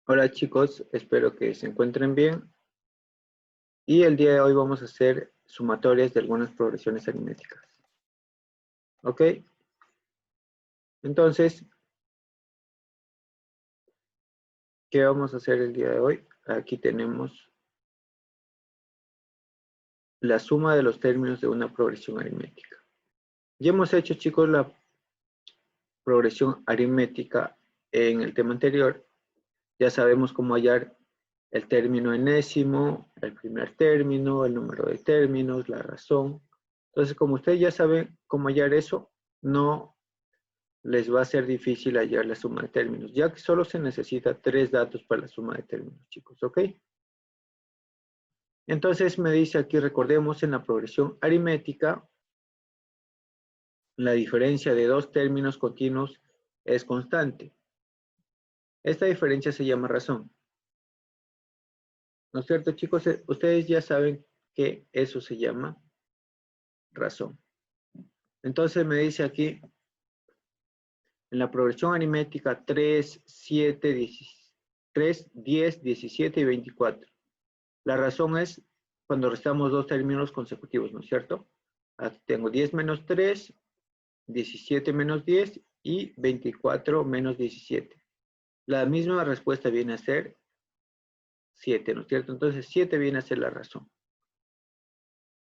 Hola chicos, espero que se encuentren bien. Y el día de hoy vamos a hacer sumatorias de algunas progresiones aritméticas. ¿Ok? Entonces, ¿qué vamos a hacer el día de hoy? Aquí tenemos la suma de los términos de una progresión aritmética. Ya hemos hecho, chicos, la progresión aritmética en el tema anterior. Ya sabemos cómo hallar el término enésimo, el primer término, el número de términos, la razón. Entonces, como ustedes ya saben cómo hallar eso, no les va a ser difícil hallar la suma de términos, ya que solo se necesita 3 datos para la suma de términos, chicos, ¿ok? Entonces me dice aquí, recordemos, en la progresión aritmética, la diferencia de dos términos continuos es constante. Esta diferencia se llama razón. ¿No es cierto, chicos? Ustedes ya saben que eso se llama razón. Entonces me dice aquí, en la progresión aritmética 3, 7, 10, 17 y 24. La razón es cuando restamos dos términos consecutivos, ¿no es cierto? Aquí tengo 10 menos 3, 17 menos 10 y 24 menos 17. La misma respuesta viene a ser 7, ¿no es cierto? Entonces 7 viene a ser la razón.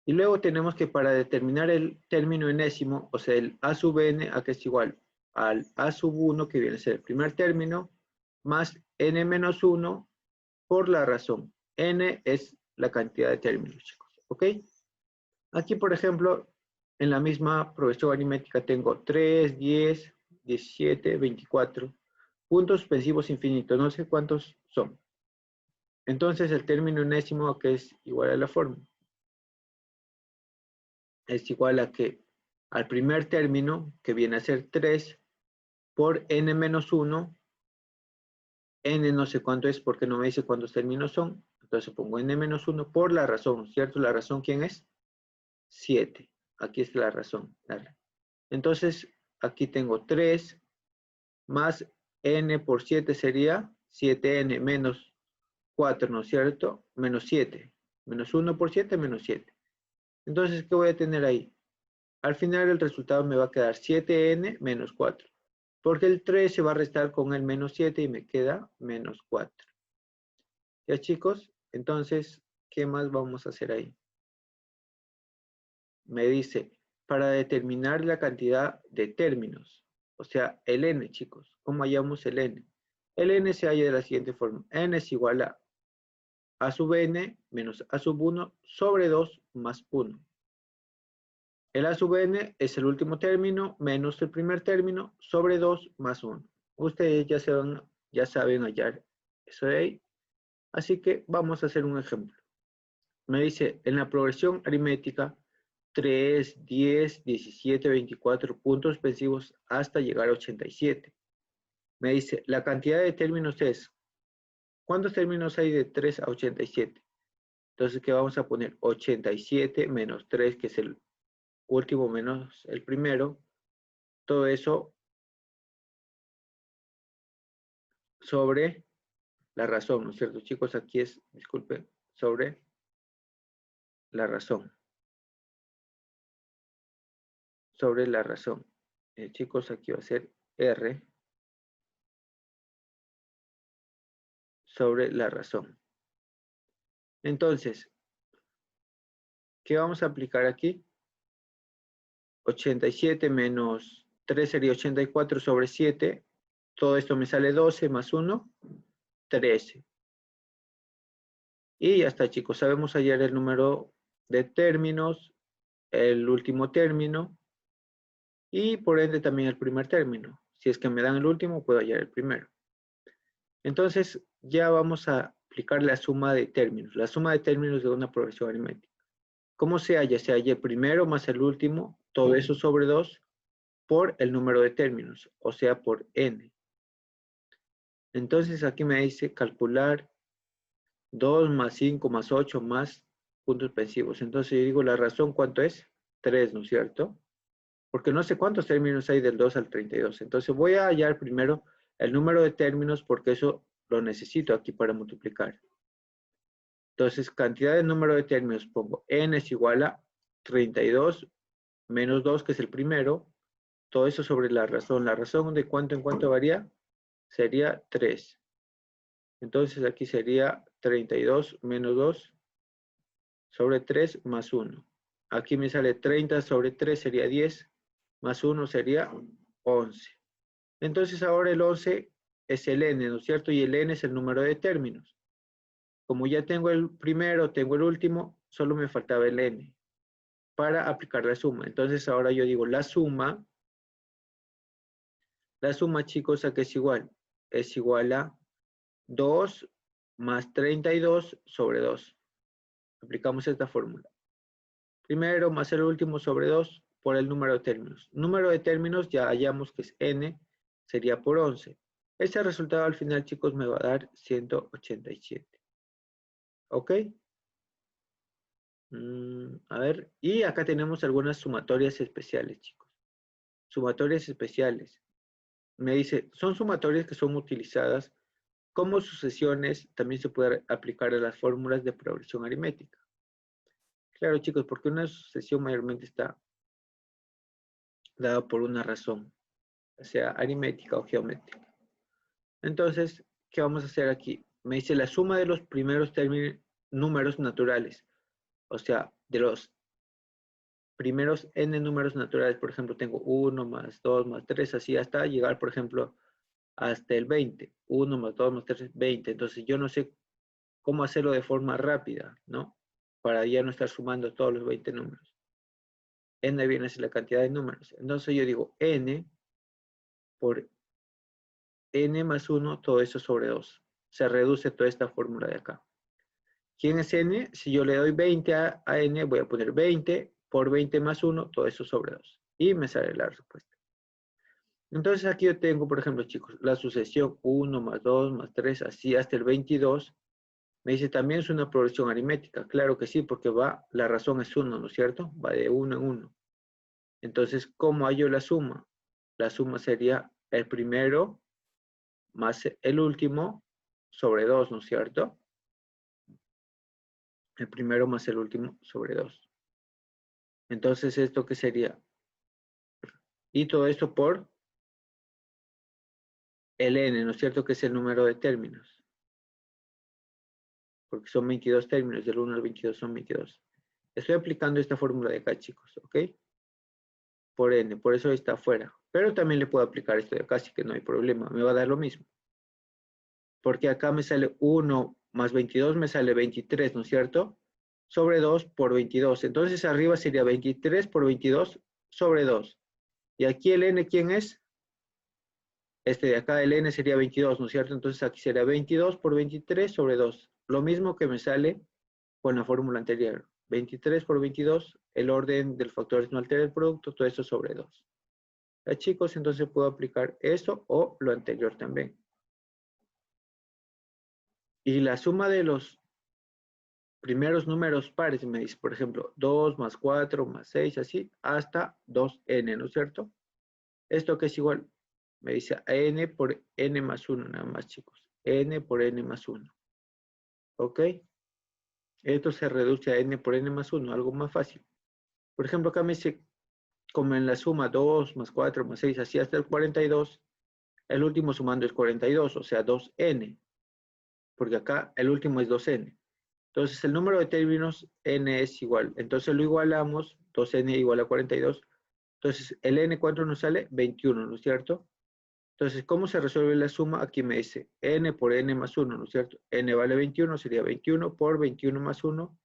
Y luego tenemos que para determinar el término enésimo, o sea, el a sub n, a que es igual al a sub 1, que viene a ser el primer término, más n menos 1 por la razón. N es la cantidad de términos, chicos. ¿Ok? Aquí, por ejemplo, en la misma progresión aritmética tengo 3, 10, 17, 24. Puntos suspensivos infinitos. No sé cuántos son. Entonces, el término enésimo, que es igual a la forma, es igual a que al primer término, que viene a ser 3, por n menos 1. N no sé cuánto es porque no me dice cuántos términos son. Entonces pongo n menos 1 por la razón, ¿cierto? ¿La razón quién es? 7. Aquí está la razón. Entonces, aquí tengo 3 más n por 7 sería 7n menos 4, ¿no es cierto? Menos 7. Menos 1 por 7, menos 7. Entonces, ¿qué voy a tener ahí? Al final el resultado me va a quedar 7n menos 4. Porque el 3 se va a restar con el menos 7 y me queda menos 4. ¿Ya, chicos? Entonces, ¿qué más vamos a hacer ahí? Me dice, para determinar la cantidad de términos, o sea, el n, chicos. ¿Cómo hallamos el n? El n se halla de la siguiente forma. N es igual a sub n menos a sub 1 sobre 2 más 1. El a sub n es el último término menos el primer término sobre 2 más 1. Ustedes ya saben hallar eso de ahí. Así que vamos a hacer un ejemplo. Me dice, en la progresión aritmética, 3, 10, 17, 24 puntos suspensivos hasta llegar a 87. Me dice, la cantidad de términos es, ¿cuántos términos hay de 3 a 87? Entonces, ¿qué vamos a poner? 87 menos 3, que es el último menos el primero. Todo eso sobre la razón, ¿no es cierto, chicos? Aquí es, disculpen, sobre la razón. Sobre la razón. Chicos, aquí va a ser R sobre la razón. Entonces, ¿qué vamos a aplicar aquí? 87 menos 3 sería 84 sobre 7. Todo esto me sale 12 más 1, 13. Y ya está, chicos. Sabemos hallar el número de términos, el último término y por ende también el primer término. Si es que me dan el último, puedo hallar el primero. Entonces, ya vamos a aplicar la suma de términos. La suma de términos de una progresión aritmética. ¿Cómo se halla? Se halla el primero más el último, todo eso sobre 2, por el número de términos, o sea, por n. Entonces aquí me dice calcular 2 más 5 más 8 más puntos suspensivos. Entonces yo digo la razón, ¿cuánto es? 3, ¿no es cierto? Porque no sé cuántos términos hay del 2 al 32. Entonces voy a hallar primero el número de términos porque eso lo necesito aquí para multiplicar. Entonces, cantidad de número de términos, pongo n es igual a 32 menos 2, que es el primero. Todo eso sobre la razón. La razón de cuánto en cuánto varía sería 3. Entonces, aquí sería 32 menos 2 sobre 3 más 1. Aquí me sale 30 sobre 3 sería 10, más 1 sería 11. Entonces, ahora el 11 es el n, ¿no es cierto? Y el n es el número de términos. Como ya tengo el primero, tengo el último, solo me faltaba el n para aplicar la suma. Entonces ahora yo digo la suma, chicos, ¿a qué es igual? Es igual a 2 más 32 sobre 2. Aplicamos esta fórmula. Primero más el último sobre 2 por el número de términos. Número de términos ya hallamos que es n, sería por 11. Ese resultado al final, chicos, me va a dar 187. ¿Ok? A ver, y acá tenemos algunas sumatorias especiales, chicos. Sumatorias especiales. Me dice, son sumatorias que son utilizadas como sucesiones, también se puede aplicar a las fórmulas de progresión aritmética. Claro, chicos, porque una sucesión mayormente está dada por una razón, sea aritmética o geométrica. Entonces, ¿qué vamos a hacer aquí? Me dice la suma de los primeros números naturales, o sea, de los primeros n números naturales. Por ejemplo, tengo 1 más 2 más 3, así hasta llegar, por ejemplo, hasta el 20. 1 más 2 más 3, 20. Entonces, yo no sé cómo hacerlo de forma rápida, ¿no? Para ya no estar sumando todos los 20 números. N viene a ser la cantidad de números. Entonces, yo digo n por n más 1, todo eso sobre 2. Se reduce toda esta fórmula de acá. ¿Quién es n? Si yo le doy 20 a n, voy a poner 20 por 20 más 1, todo eso sobre 2. Y me sale la respuesta. Entonces aquí yo tengo, por ejemplo, chicos, la sucesión 1 más 2 más 3, así hasta el 22. Me dice, también es una progresión aritmética. Claro que sí, porque va, la razón es 1, ¿no es cierto? Va de 1 en 1. Entonces, ¿cómo hallo la suma? La suma sería el primero más el último sobre 2, ¿no es cierto? El primero más el último sobre 2. Entonces, ¿esto qué sería? Y todo esto por el n, ¿no es cierto? Que es el número de términos. Porque son 22 términos, del 1 al 22 son 22. Estoy aplicando esta fórmula de acá, chicos, ¿ok? Por n, por eso está afuera. Pero también le puedo aplicar esto de acá, así que no hay problema, me va a dar lo mismo. Porque acá me sale 1 más 22, me sale 23, ¿no es cierto? Sobre 2 por 22. Entonces arriba sería 23 por 22 sobre 2. Y aquí el n, ¿quién es? Este de acá, el n sería 22, ¿no es cierto? Entonces aquí sería 22 por 23 sobre 2. Lo mismo que me sale con la fórmula anterior. 23 por 22, el orden del factor no altera el producto, todo eso sobre 2. ¿Ya, chicos? Entonces puedo aplicar eso o lo anterior también. Y la suma de los primeros números pares, me dice, por ejemplo, 2 más 4 más 6, así, hasta 2n, ¿no es cierto? ¿Esto que es igual? Me dice n por n más 1, nada más, chicos. N por n más 1. ¿Ok? Esto se reduce a n por n más 1, algo más fácil. Por ejemplo, acá me dice, como en la suma 2 más 4 más 6, así hasta el 42, el último sumando es 42, o sea, 2n. Porque acá el último es 2n. Entonces, el número de términos n es igual. Entonces, lo igualamos, 2n igual a 42. Entonces, el n, ¿cuánto nos sale? 21, ¿no es cierto? Entonces, ¿cómo se resuelve la suma? Aquí me dice n por n más 1, ¿no es cierto? N vale 21, sería 21 por 21 más 1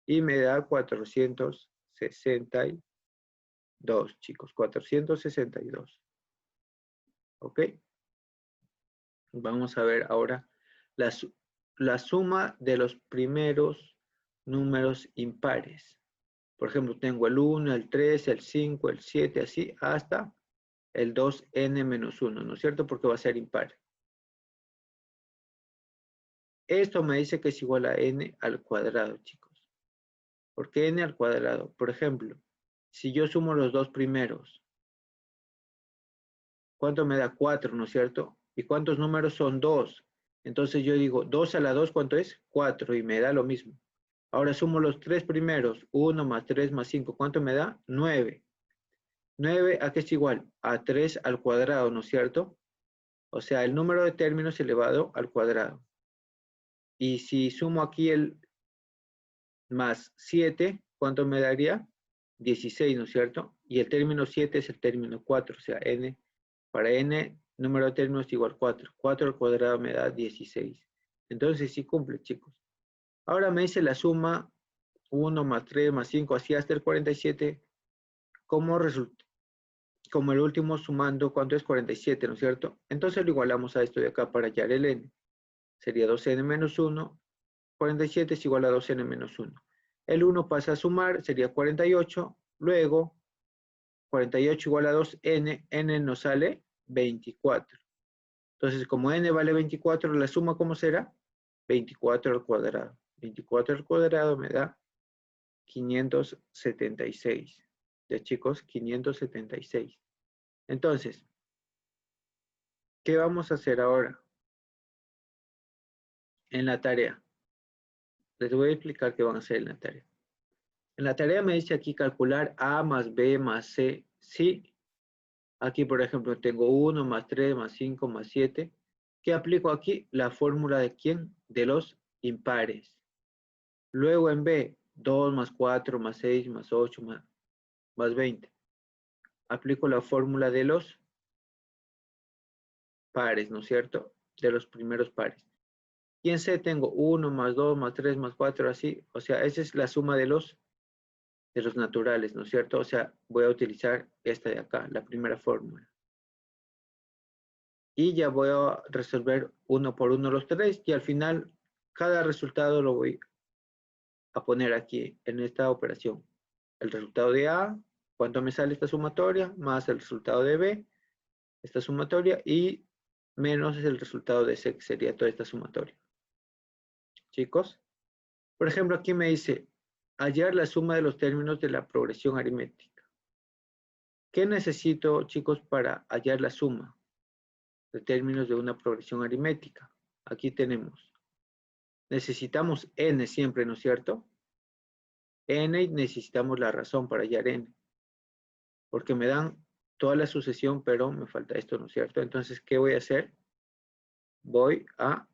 y me da 462, chicos, 462. ¿Ok? Vamos a ver ahora la suma de los primeros números impares. Por ejemplo, tengo el 1, el 3, el 5, el 7, así hasta el 2n menos 1, ¿no es cierto? Porque va a ser impar. Esto me dice que es igual a n al cuadrado, chicos. ¿Por qué n al cuadrado? Por ejemplo, si yo sumo los dos primeros, ¿cuánto me da? 4, ¿no es cierto? ¿Y cuántos números son 2? Entonces yo digo, 2 a la 2, ¿cuánto es? 4 y me da lo mismo. Ahora sumo los tres primeros, 1 más 3 más 5, ¿cuánto me da? 9. 9, ¿a qué es igual? A 3 al cuadrado, ¿no es cierto? O sea, el número de términos elevado al cuadrado. Y si sumo aquí el más 7, ¿cuánto me daría? 16, ¿no es cierto? Y el término 7 es el término 4, o sea, n, para n, número de términos es igual a 4. 4 al cuadrado me da 16. Entonces sí cumple, chicos. Ahora me dice la suma 1 más 3 más 5, así hasta el 47, como el último sumando, ¿cuánto es? 47, ¿no es cierto? Entonces lo igualamos a esto de acá para hallar el n. Sería 2n menos 1, 47 es igual a 2n menos 1. El 1 pasa a sumar, sería 48, luego 48 igual a 2n, n nos sale 24. Entonces, como n vale 24, la suma, ¿cómo será? 24 al cuadrado. 24 al cuadrado me da 576. Ya, chicos, 576. Entonces, ¿qué vamos a hacer ahora en la tarea? Les voy a explicar qué van a hacer en la tarea. En la tarea me dice aquí calcular A más B más C. Sí, aquí por ejemplo tengo 1 más 3 más 5 más 7. ¿Qué aplico aquí? La fórmula de ¿quién? De los impares. Luego en B, 2 más 4 más 6 más 8 más 20. Aplico la fórmula de los pares, ¿no es cierto? De los primeros pares. Y en C tengo 1 más 2 más 3 más 4, así. O sea, esa es la suma de los naturales, ¿no es cierto? O sea, voy a utilizar esta de acá, la primera fórmula. Y ya voy a resolver uno por uno los tres y al final cada resultado lo voy a poner aquí en esta operación. El resultado de A, cuánto me sale esta sumatoria, más el resultado de B, esta sumatoria, y menos el resultado de C, que sería toda esta sumatoria. Chicos, por ejemplo, aquí me dice hallar la suma de los términos de la progresión aritmética. ¿Qué necesito, chicos, para hallar la suma de términos de una progresión aritmética? Aquí tenemos, necesitamos n siempre, ¿no es cierto? N y necesitamos la razón para hallar n. Porque me dan toda la sucesión, pero me falta esto, ¿no es cierto? Entonces, ¿qué voy a hacer? Voy a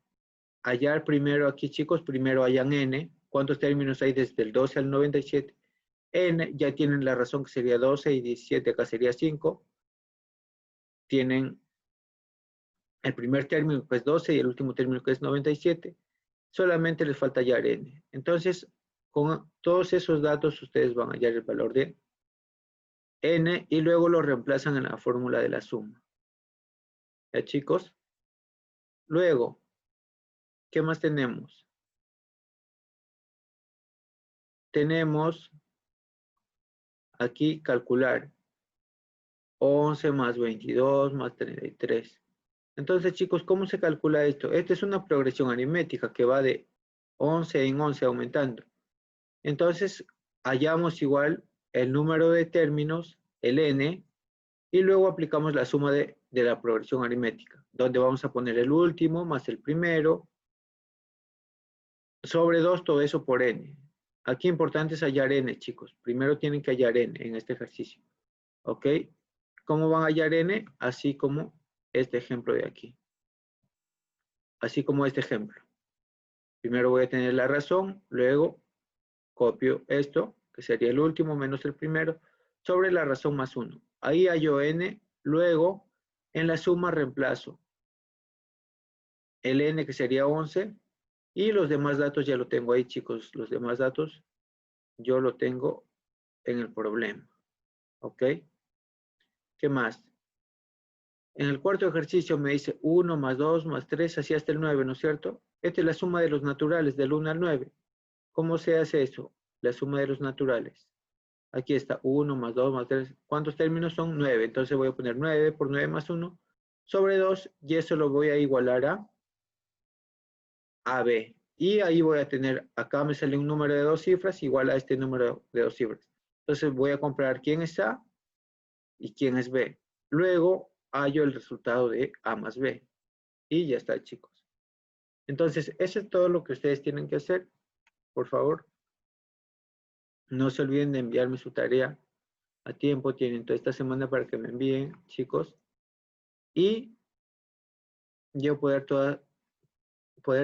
hallar primero aquí, chicos, primero hallan n. ¿Cuántos términos hay desde el 12 al 97? N, ya tienen la razón que sería 12 y 17, acá sería 5. Tienen el primer término que es 12 y el último término que es 97. Solamente les falta hallar n. Entonces, con todos esos datos ustedes van a hallar el valor de n y luego lo reemplazan en la fórmula de la suma. ¿Ya, chicos? Luego, ¿qué más tenemos? Tenemos aquí calcular 11 más 22 más 33. Entonces, chicos, ¿cómo se calcula esto? Esta es una progresión aritmética que va de 11 en 11 aumentando. Entonces, hallamos igual el número de términos, el n, y luego aplicamos la suma de la progresión aritmética, donde vamos a poner el último más el primero, sobre 2, todo eso por n. Aquí importante es hallar n, chicos. Primero tienen que hallar n en este ejercicio. ¿Ok? ¿Cómo van a hallar n? Así como este ejemplo de aquí. Así como este ejemplo. Primero voy a tener la razón, luego copio esto, que sería el último menos el primero, sobre la razón más 1. Ahí hallo n, luego en la suma reemplazo el n que sería 11 y los demás datos ya lo tengo ahí, chicos. Los demás datos yo lo tengo en el problema. ¿Ok? ¿Qué más? En el cuarto ejercicio me dice 1 más 2 más 3, así hasta el 9, ¿no es cierto? Esta es la suma de los naturales, del 1 al 9. ¿Cómo se hace eso? La suma de los naturales. Aquí está 1 más 2 más 3. ¿Cuántos términos son? 9. Entonces voy a poner 9 por 9 más 1 sobre 2 y eso lo voy a igualar a AB. Y ahí voy a tener, acá me sale un número de 2 cifras igual a este número de 2 cifras. Entonces voy a comparar quién es A y quién es B. Luego hallo el resultado de A más B. Y ya está, chicos. Entonces, eso es todo lo que ustedes tienen que hacer. Por favor, no se olviden de enviarme su tarea a tiempo. Tienen toda esta semana para que me envíen, chicos. Y yo poder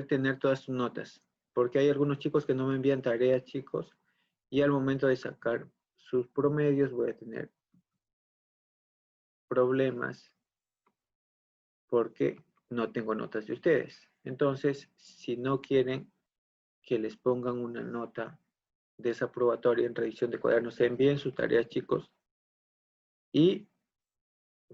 tener todas sus notas. Porque hay algunos chicos que no me envían tareas, chicos. Y al momento de sacar sus promedios voy a tener problemas porque no tengo notas de ustedes. Entonces, si no quieren que les pongan una nota desaprobatoria en revisión de cuadernos, envíen sus tareas, chicos, y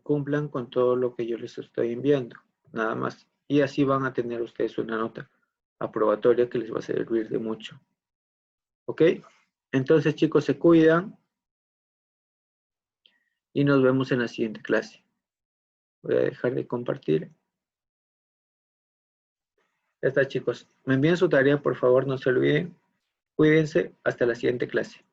cumplan con todo lo que yo les estoy enviando, nada más. Y así van a tener ustedes una nota aprobatoria que les va a servir de mucho. ¿Ok? Entonces, chicos, se cuidan y nos vemos en la siguiente clase. Voy a dejar de compartir. Ya está, chicos. Me envíen su tarea, por favor, no se olviden. Cuídense. Hasta la siguiente clase.